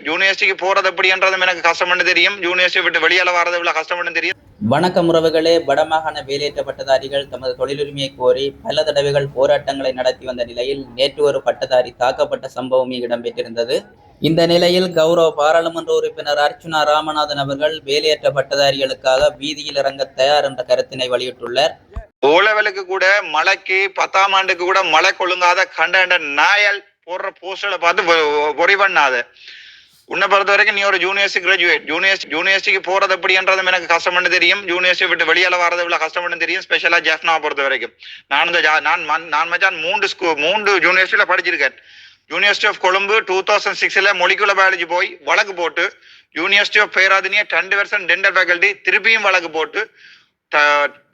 யூனிவர்சிட்டிக்கு போறது எப்படின்றதும் எனக்கு கஷ்டம்னு தெரியும். யூனிவர்சிட்டி விட்டு வெளியால வர்றது இவ்வளவு கஷ்டம்னு தெரியும். வணக்கம் உறவுகளே. வடமாகாண வேலையற்ற பட்டதாரிகள் தமது தொழிலுரிமையை கோரி பல தடவைகள் போராட்டங்களை நடத்தி வந்த நிலையில் நேற்று ஒரு பட்டதாரி தாக்கப்பட்ட சம்பவம் இடம்பெற்றிருந்தது. இந்த நிலையில் கௌரவ பாராளுமன்ற உறுப்பினர் அர்ச்சுனா ராமநாதன் அவர்கள் வேலையற்ற பட்டதாரிகளுக்காக வீதியில் இறங்க தயார் என்ற கருத்தினை வெளியிட்டுள்ளார். ஓலவலுக்கு கூட மழைக்கு 10ஆம் ஆண்டுக்கு கூட மழை கொள்ளுங்காத கண்ட நாயல் போடுற போஸ்டரை பார்த்து பொறி பண்ணாத. உன்னை பொறுத்த வரைக்கும் நீ ஒரு யூனிவர்சிட்டி கிராஜுவேட். யூனிவர்சிட்டிக்கு போறது எப்படின்றதும் எனக்கு கஷ்டம்னு தெரியும். யூனிவர்சிட்டி விட்டு வெளியால வர்றது இவ்வளவு கஷ்டம்னு தெரியும். ஸ்பெஷலா ஜெஃப்னாவை பொறுத்த வரைக்கும் நான் மச்சான் 3 யூனிவர்சிட்டியில படிச்சிருக்கேன். University of Colombo 2006 molecular biology போய் வழக்கு போட்டு, யூனிவர்சிட்டி ஆஃப் பேராதனியா 10 வருஷம் டென்டல் ஃபேக்கல்டி திருப்பியும் வழக்கு போட்டு,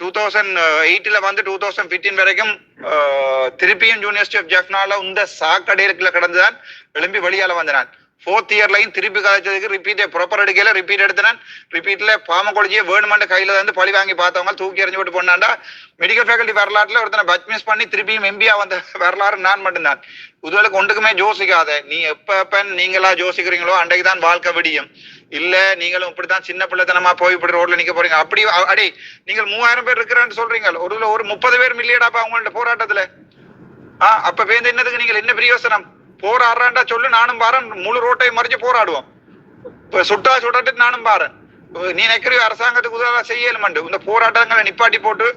2008 வந்து 2015 வரைக்கும் திருப்பியும் யூனிவர்சிட்டி ஆஃப் ஜெஃப்னால இந்த சாக்கடையில கிடந்துதான் எழும்பி வெளியால வந்தான். 4th இயர்லையும் திருப்பி கதைச்சதுக்கு ரிப்பீட் ப்ராப்பர் எடுக்கல. ரிப்பீட் எடுத்தான். ரிப்பீட்ல பாமகொழிச்சியை வேணுமெண்ட் கையில வந்து பழி வாங்கி பார்த்தவங்க தூக்கி எறிஞ்சு போட்டு போனாண்டா. மெடிக்கல் ஃபேக்கல்டி வரலாற்றுல ஒருத்தனை பச் மிஸ் பண்ணி திருப்பியும் எம்பியா வந்த வரலாறு நான் மட்டும்தான். இதுவரைக்கும் ஒன்றுக்குமே யோசிக்காத. நீ எப்ப நீங்களா யோசிக்கிறீங்களோ அன்றைக்கு தான் வாழ்க்கை விடியும். இல்ல நீங்களும் இப்படித்தான் சின்ன பிள்ளைத்தனமா போய் இப்படி ரோட்ல நிக்க போறீங்க. அப்படி அடே நீங்கள் 3000 பேர் இருக்கிறான்னு சொல்றீங்க. ஒரு 30 பேர் இல்லையடாப்பா அவங்கள்ட்ட போராட்டத்துல. அப்ப வேந்த என்னதுக்கு நீங்கள் என்ன பிரயோசனம்? போராடுறான்டா சொல்லு, நானும் பாறேன். முழு ரோட்டை மறிச்சு போராடுவோம். சுட்டாட்டு நானும் பாறேன். நீ நினைக்கிற அரசாங்கத்துக்கு உதவ செய்யலுமண்டு. இந்த போராட்டங்களை நிப்பாட்டி போட்டு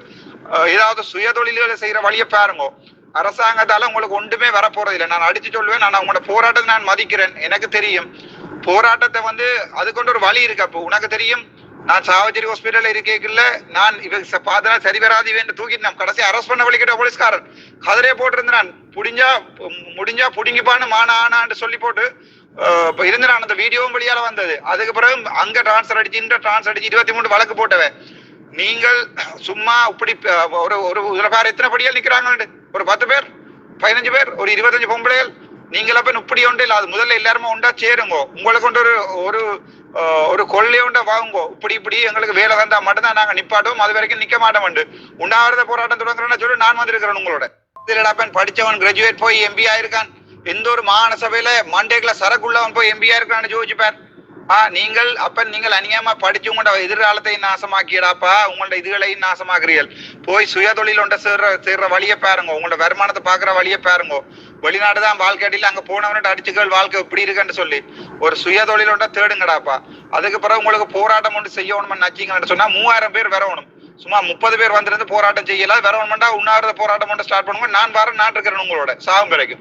ஏதாவது சுய தொழில்களை செய்யற வழியை பாருங்க. அரசாங்கத்தால உங்களுக்கு ஒன்றுமே வரப்போறது இல்லை. நான் அடிச்சு சொல்லுவேன். நான் உங்களோட போராட்டத்தை நான் மதிக்கிறேன். எனக்கு தெரியும் போராட்டத்தை வந்து அது கொண்டு ஒரு வழி இருக்கு. அப்போ உனக்கு தெரியும். நான் சாவச்சேரி ஹாஸ்பிட்டல் இருக்கேக்குள்ள நான் இவ பார்த்தா சரி வராது வேண்டு தூக்கிட்டு நான் கடைசி அரெஸ்ட் பண்ண வழிகிட்ட போலீஸ்காரன் கதிரையே போட்டிருந்தான். முடிஞ்சா புடுங்கிப்பான்னு ஆனான்னு சொல்லி போட்டு இருந்தான். அந்த வீடியோவும் வெளியால வந்தது. அதுக்கு பிறகு அங்க டிரான்ஸ்ஃபர் அடிச்சு 23 வழக்கு போட்டவன். நீங்கள் சும்மா இப்படி ஒரு இதுல பேர் எத்தனை படியால் நிக்கிறாங்க? ஒரு 10 பேர் 15 பேர் ஒரு 25 பொம்பளைகள். நீங்கள போய் இப்படி ஒன்று இல்லை. அது முதல்ல எல்லாருமே உண்டா சேருங்கோ. உங்களுக்கு கொண்டு ஒரு கொள்ளைய உண்டா வாங்குங்கோ. இப்படி எங்களுக்கு வேலை வந்தா மட்டும்தான் நாங்க நிப்பாட்டோம். அது வரைக்கும் நிக்க மாட்டோம். உண்ணாவிரத போராட்டம் தொடங்குறேன்னு சொல்லி நான் வந்திருக்கிறேன். உங்களோட படிச்சவன் கிராஜுவேட் போய் எம்பி ஆயிருக்கான். எந்த ஒரு மாகாண சபையில மண்டேக்குள்ள சரக்குள்ளவன் போய் எம்பி ஆயிருக்கான்னு யோசிச்சுப்பார். நீங்கள் அநியமா படிச்சு உங்களோட எதிர்காலத்தை நாசமாக்கிடாப்பா. உங்களோட இதுகளையும் நாசமாக்குறீர்கள். போய் சுய தொழில் ஒன்றை சேர்ற வழியை பாருங்க. உங்களோட வருமானத்தை பாக்குற வழியை பாருங்க. வெளிநாடுதான் வாழ்க்கை அடியில் அங்க போனவன்ட்டு அடிச்சுக்கள் வாழ்க்கை எப்படி இருக்குன்னு சொல்லி ஒரு சுய தொழில் ஒன்றை தேடுங்கடாப்பா. அதுக்கு பிறகு உங்களுக்கு போராட்டம் ஒன்று செய்யணும்னு நச்சிங்கன்னு சொன்னா 3000 பேர் வரணும். சும்மா 30 பேர் வந்திருந்து போராட்டம் செய்யலாம். வரணும்டா உண்ணாவிரத போராட்டம் ஒன்று ஸ்டார்ட் பண்ணுங்க. நான் இருக்கிறேன் உங்களோட சாகும் வரைக்கும்.